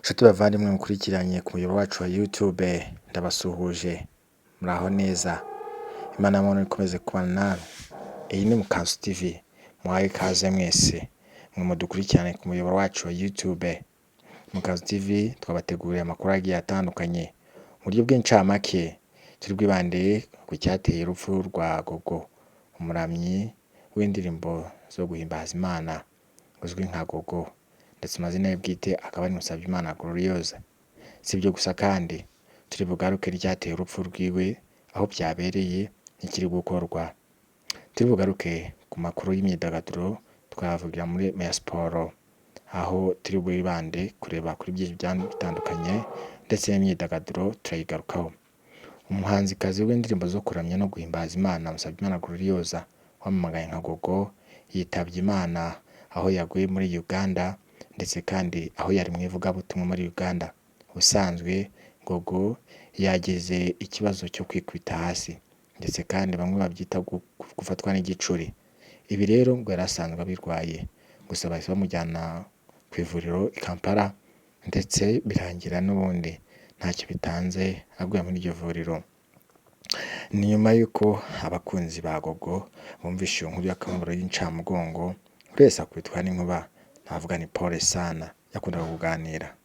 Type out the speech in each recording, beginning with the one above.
Nshuti bavandimwe mukurikiranye ku muyoboro wacu wa YouTube, ndabasuhuje muraho neza. Imana y'amahoro ikomeze kubana nawe. Iyi ni Mukanzu TV, muhaye ikaze mwese mwe mudukurikirane ku muyoboro wacu wa YouTube. Mukanzu TV twabateguriye amakuru agiye atandukanye mu buryo bw'incamake. Turi bwibande ku cyateye urupfu rwa Gogo, umuramyi w'indirimbo zo guhimbaza Imana uzwi nka Gogo, ndetse amazina ye bwite akaba ari Musabyimana Gloriose. Si ibyo gusa kandi turi bugaruke ryateye urupfu rwiwe, aho byabereye n'ikiri gukorwa. Turi bugaruke ku makuru y'imyidagaduro, twavugira muri ya siporo, aho turi bwibande kureba kuri byinshi bitandukanye, ndetse n'imyidagaduro turayigarukaho. Umuhanzikazi w'indirimbo zo kuramya no guhimbaza Imana Musabyimana Gloriose wamamagaye nka Gogo yitabye Imana aho yaguye muri Uganda, ndetse kandi aho yari mu ivugabutumwa muri Uganda. Ubusanzwe Gogo yagize ikibazo cyo kwikubita hasi, ndetse kandi bamwe babyita gufatwa n'igicuri. Ibi rero ngo yari asanzwe abirwaye, gusa bahise bamujyana ku ivuriro i Kampala, ndetse birangira n'ubundi ntacyo bitanze aguye muri iryo vuriro. Ni nyuma y'uko abakunzi ba Gogo bumvishe iyo nkuru y'akababaro y'incamugongo, buri wese akubitwa n'inkuba. Navuga ni pole sana, yakundaga kuganira.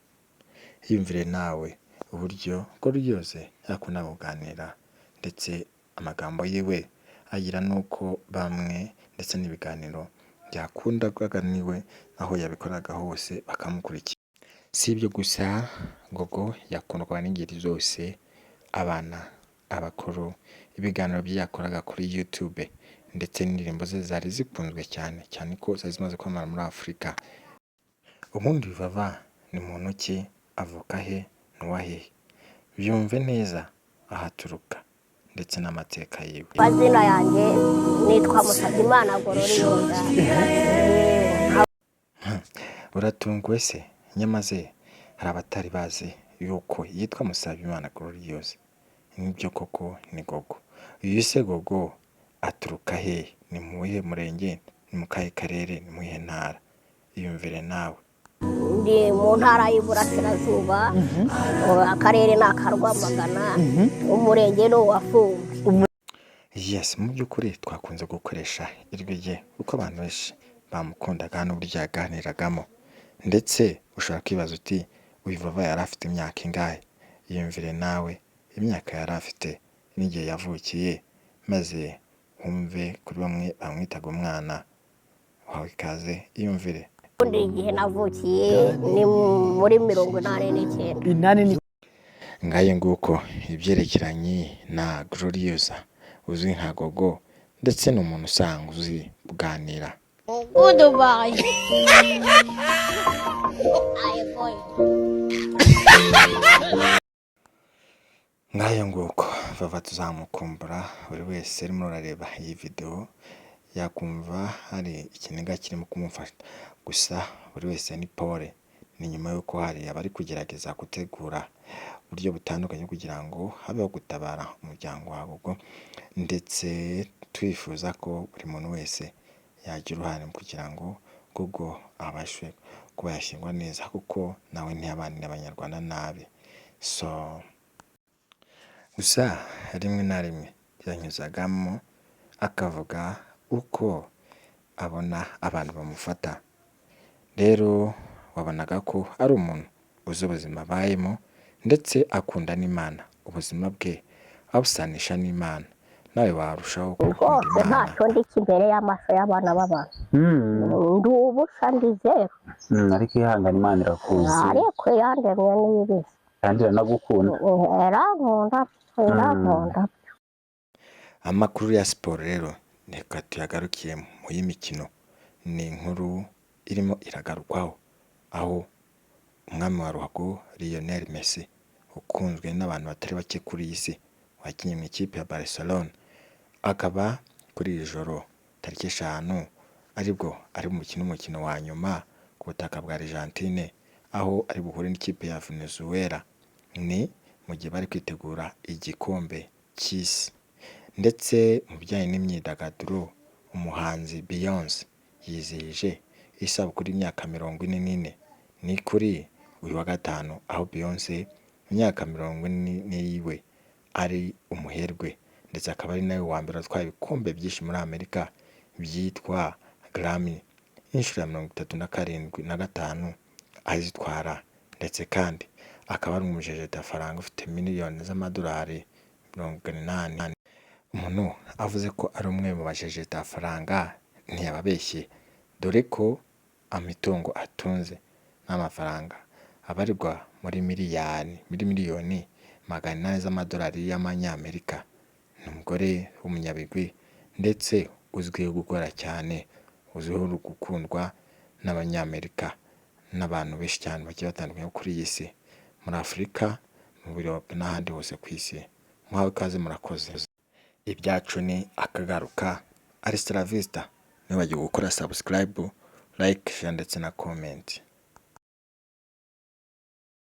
Yiyumvire nawe uburyo Gloriose yakundaga kuganira, ndetse amagambo yiwe agira nuko bamwe, ndetse n'ibiganiro byakundaga niwe, aho yabikoraga hose bakamukurikira. Si ibyo gusa, Gogo yakundwaga n'ingeri zose, abana, abakuru. Ibiganiro bye yakoraga kuri YouTube, ndetse n'indirimbo ze zari zikunzwe cyane cyane ko zari zimaze kwamamara muri Afurika. Ubundi Vava ni muntu ki? Avuka he? N'uwahehe? Byumve neza ahaturuka, ndetse n'amateka yiwe. Amazina yanjye nitwa Musabyimana Gloriose. Uratunguwe se? Nyamaze hari abatari bazi yuko yitwa Musabyimana Gloriose. Nibyo koko ni Gogo. Uyu se Gogo aturuka he? Ni mu wihe murenge? Ni mu kahe karere? Ni mu iyihe ntara? Iyumvire nawe. Ndi mu ntara y'Iburasirazuba, akarere ni aka Rwamagana, umurenge ni uwa Fumbwe. Yes, mu by'ukuri twakunze gukoresha ijwi rye kuko abantu benshi bamukundaga n'uburyo yaganiragamo. Ndetse ushobora kwibaza uti uyu Vava yari afite imyaka ingahe? Iyumvire nawe imyaka yari afite n'igihe yavukiye, maze wumve kuri bamwe bamwitaga umwana. Wawe ikaze, iyumvire. Ubundi igihe navukiye ni muri 89. Ngaye nguko ibyerekeranye na Gloriose uzwi nka Gogo, ndetse n'umuntu usanzwe uzi kuganira. Goodbye. Ngaye nguko Vava tuzamukumbura. Buri wese arimo arareba iyi video yakumva hari ikiniga kirimo kumufasha, gusa buri wese ni pole. Ni nyuma y'uko hari abari kugerageza gutegura uburyo butandukanye kugira ngo habeho gutabara umuryango wa Gogo, ndetse twifuza ko buri muntu wese yagira uruhare kugira ngo Gogo abashe kuba yashyingwa neza, kuko nawe ntiyabanira abanyarwanda nabi. So gusa rimwe na rimwe yanyuzagamo akavuga uko abona abantu bamufata. Rero wabonaga ko ari umuntu uzi ubuzima abayemo, ndetse akunda n'Imana. Ubuzima bwe abusanisha n'Imana. Nawe warushaho gukunda Imana. Ntacyo ndi imbere y'amaso y'abana b'abantu. Ndi ubusa, ndi zeru. Ariko ihangana Imana irakuzi. Ariko yandemye n'ibibi. Kandi iranagukunda. Irankunda. Amakuru ya siporo rero reka tuyagarukiye mu y'imikino. Ni inkuru irimo iragarukwaho, aho umwami wa ruhago Lionel Messi, ukunzwe n'abantu batari bake kuri iyi si, wakinnye mu ikipe ya Barcelona, akaba kuri iri joro tariki 5 aribwo ari umukino wa nyuma ku butaka bwa Argentine, aho ari buhure n'ikipe ya Venezuela. Ni mu gihe bari kwitegura igikombe cy'isi. Ndetse mu bijyanye n'imyidagaduro, umuhanzi Beyonce yizihije isabukuru y'imyaka 44. Ni kuri uyu wa gatanu, aho Beyonce mu myaka 40 yiwe ari umuherwe, ndetse akaba ari nawe wa mbere atwaye ibikombe byinshi muri Amerika byitwa Grammy, inshuro ya 37 azitwara, ndetse kandi akaba ari umujejetafaranga ufite miliyoni z'amadolari 80. Umuntu avuze ko ari umwe mu bajejetafaranga ntiyababeshye, dore ko imitungo atunze n'amafaranga abarirwa muri miliyoni 800 z'amadolari y'amanyamerika. Ni umugore w'umunyabigwi ndetse uzwiho gukora cyane, uzwiho gukundwa n'abanyamerika n'abantu benshi cyane bagiye batandukanye kuri iyi si, muri Afurika, mu Europe n'ahandi hose ku isi. Muhawe ikaze, murakoze. Ibyacu ni akagaruka. Ari Vista, ntiwibagirwe gukora subscribe, like, share ndetse na comment.